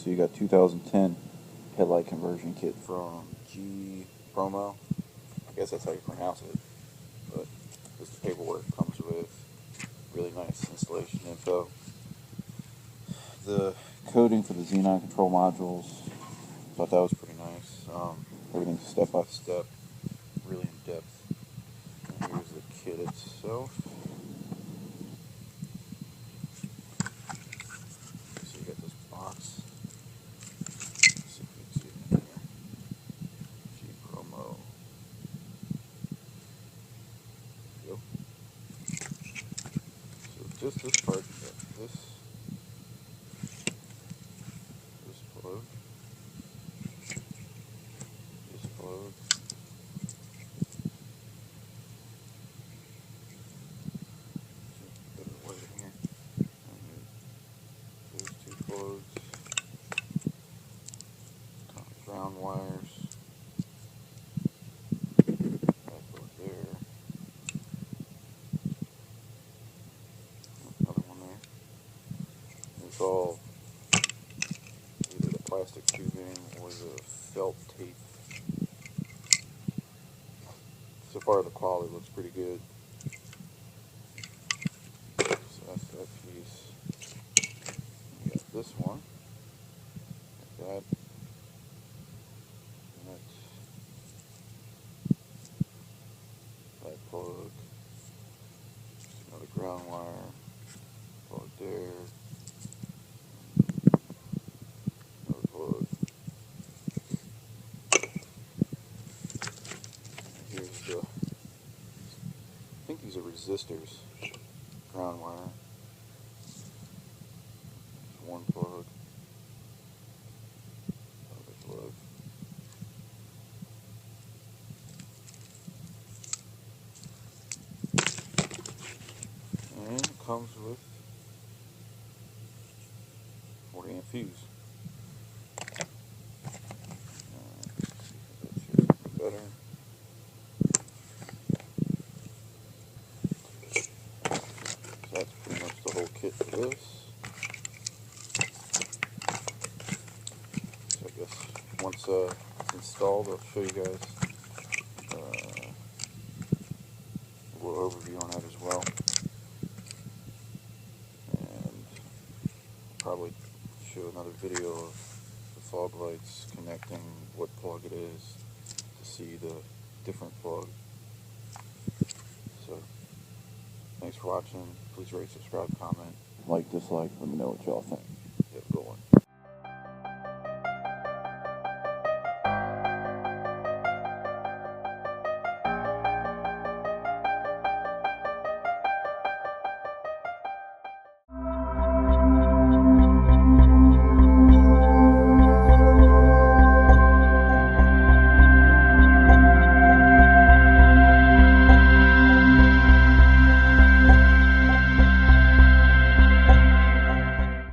So you got 2010 headlight conversion kit from G Promo. I guess that's how you pronounce it. But this is the paperwork it comes with. Really nice installation info. The coding for the xenon control modules, thought that was pretty nice. Everything's step by step, really in depth. And here's the kit itself. So you got this box. Let's see if you can see it in here. G Promo. There you go. So just this part, you got this plug, this plug, better way in here, and those two plugs, ground wires, that plug there, another one there. It's all either the plastic tubing or the felt tape. So far the quality looks pretty good. So that's that piece. We got this one. Got that. And that's that plug. Just another ground wire. Plug there. Another plug. Here's the, I think these are resistors. Ground wire. There's one plug. Another plug. And it comes with 40 amp fuse. Let's see if that shows better. So that's pretty much the whole kit for this. So I guess once it's installed, I'll show you guys a little overview on that as well. And I'll probably show another video of the fog lights connecting what plug it is to see the different plug. So thanks for watching. Please rate, subscribe, comment, like, dislike. Let me know what y'all think. Have a good one.